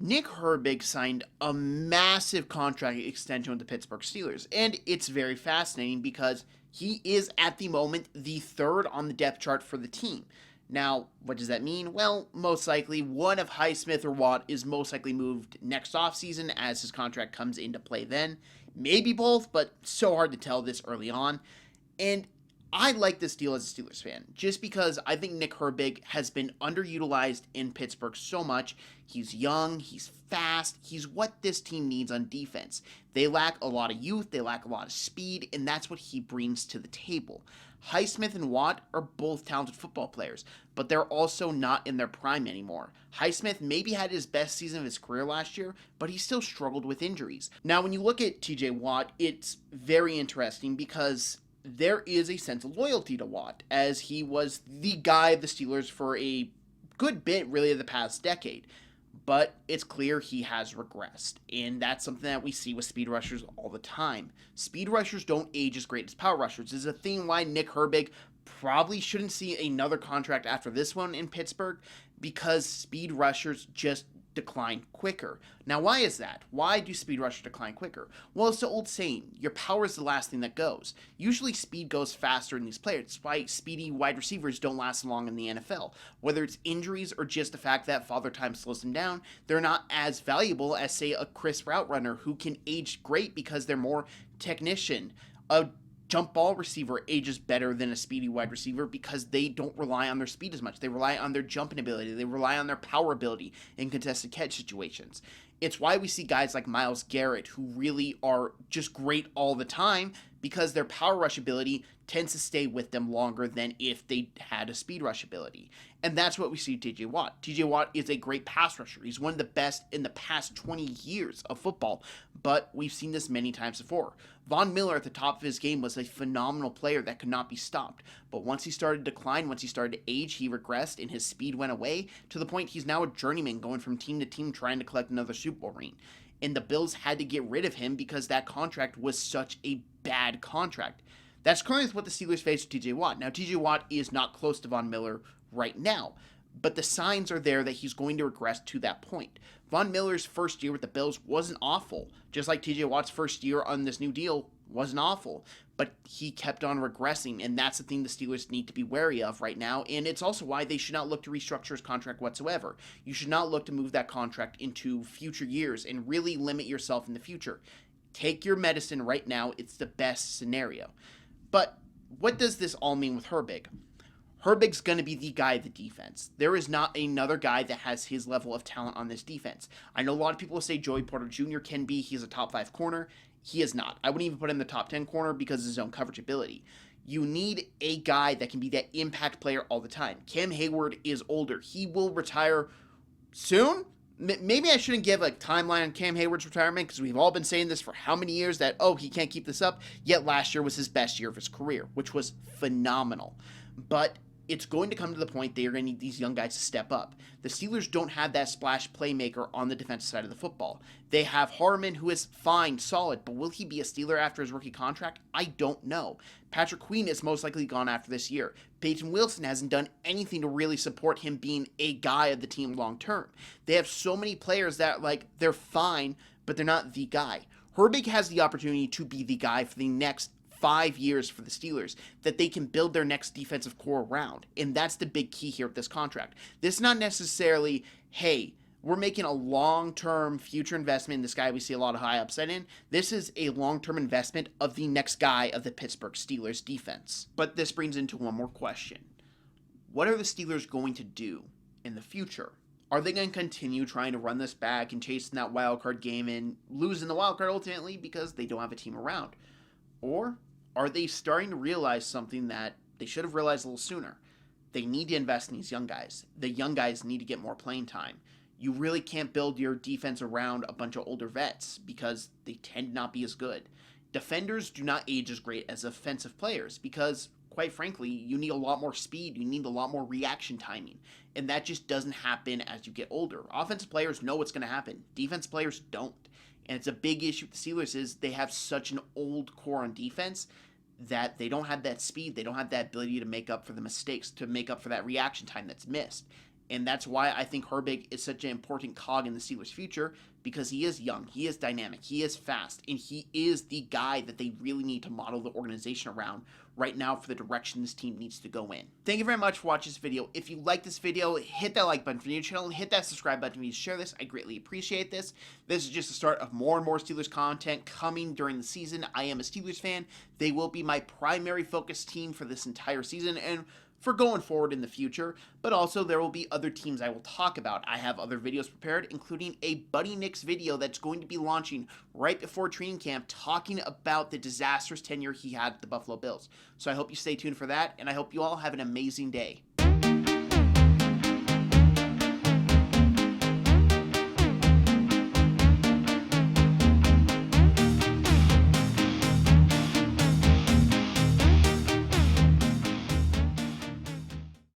Nick Herbig signed a massive contract extension with the Pittsburgh Steelers, and it's very fascinating because he is at the moment the third on the depth chart for the team. Now, what does that mean? Well, most likely one of Highsmith or Watt is most likely moved next offseason as his contract comes into play then. Maybe both, but so hard to tell this early on. And I like this deal as a Steelers fan, just because I think Nick Herbig has been underutilized in Pittsburgh so much. He's young, he's fast, he's what this team needs on defense. They lack a lot of youth, they lack a lot of speed, and that's what he brings to the table. Highsmith and Watt are both talented football players, but they're also not in their prime anymore. Highsmith maybe had his best season of his career last year, but he still struggled with injuries. Now, when you look at TJ Watt, it's very interesting because there is a sense of loyalty to Watt, as he was the guy of the Steelers for a good bit, really, of the past decade. But it's clear he has regressed, and that's something that we see with speed rushers all the time. Speed rushers don't age as great as power rushers. This is a thing why Nick Herbig probably shouldn't see another contract after this one in Pittsburgh, because speed rushers just decline quicker. Now, why is that? Why do speed rushers decline quicker? Well, it's the old saying, your power is the last thing that goes. Usually speed goes faster in these players. That's why speedy wide receivers don't last long in the NFL. Whether it's injuries or just the fact that father time slows them down, they're not as valuable as, say, a crisp route runner who can age great because they're more technician. A jump ball receiver ages better than a speedy wide receiver because they don't rely on their speed as much. They rely on their jumping ability. They rely on their power ability in contested catch situations. It's why we see guys like Myles Garrett who really are just great all the time because their power rush ability tends to stay with them longer than if they had a speed rush ability. And that's what we see with TJ Watt. TJ Watt is a great pass rusher. He's one of the best in the past 20 years of football, but we've seen this many times before. Von Miller at the top of his game was a phenomenal player that could not be stopped. But once he started to decline, once he started to age, he regressed and his speed went away to the point he's now a journeyman going from team to team trying to collect another Super Bowl ring. And the Bills had to get rid of him because that contract was such a bad contract. That's currently what the Steelers face with TJ Watt. Now, TJ Watt is not close to Von Miller right now, but the signs are there that he's going to regress to that point. Von Miller's first year with the Bills wasn't awful, just like TJ Watt's first year on this new deal wasn't awful, but he kept on regressing, and that's the thing the Steelers need to be wary of right now, and it's also why they should not look to restructure his contract whatsoever. You should not look to move that contract into future years and really limit yourself in the future. Take your medicine right now. It's the best scenario. But what does this all mean with Herbig? Herbig's going to be the guy of the defense. There is not another guy that has his level of talent on this defense. I know a lot of people say Joey Porter Jr. can be. He's a top 5 corner. He is not. I wouldn't even put him in the top 10 corner because of his own coverage ability. You need a guy that can be that impact player all the time. Cam Hayward is older. He will retire soon. Maybe I shouldn't give a timeline on Cam Hayward's retirement because we've all been saying this for how many years that, he can't keep this up. Yet last year was his best year of his career, which was phenomenal. But it's going to come to the point they are going to need these young guys to step up. The Steelers don't have that splash playmaker on the defensive side of the football. They have Harmon, who is fine, solid, but will he be a Steeler after his rookie contract? I don't know. Patrick Queen is most likely gone after this year. Peyton Wilson hasn't done anything to really support him being a guy of the team long term. They have so many players that, they're fine, but they're not the guy. Herbig has the opportunity to be the guy for the next 5 years for the Steelers that they can build their next defensive core around. And that's the big key here with this contract. This is not necessarily, hey, we're making a long-term future investment in this guy we see a lot of high upside in. This is a long-term investment of the next guy of the Pittsburgh Steelers defense. But this brings into one more question. What are the Steelers going to do in the future? Are they going to continue trying to run this back and chasing that wild card game and losing the wild card ultimately because they don't have a team around? Or are they starting to realize something that they should have realized a little sooner? They need to invest in these young guys. The young guys need to get more playing time. You really can't build your defense around a bunch of older vets because they tend to not be as good. Defenders do not age as great as offensive players because, quite frankly, you need a lot more speed. You need a lot more reaction timing. And that just doesn't happen as you get older. Offensive players know what's going to happen. Defense players don't. And it's a big issue with the Steelers is they have such an old core on defense that they don't have that speed. They don't have that ability to make up for the mistakes, to make up for that reaction time that's missed. And that's why I think Herbig is such an important cog in the Steelers' future, because he is young, he is dynamic, he is fast, and he is the guy that they really need to model the organization around right now for the direction this team needs to go in. Thank you very much for watching this video. If you like this video, hit that like button for the new channel, hit that subscribe button for me to share this. I greatly appreciate this. This is just the start of more and more Steelers content coming during the season. I am a Steelers fan. They will be my primary focus team for this entire season and for going forward in the future, but also there will be other teams I will talk about. I have other videos prepared, including a Buddy Nix video that's going to be launching right before training camp, talking about the disastrous tenure he had at the Buffalo Bills. So I hope you stay tuned for that, and I hope you all have an amazing day.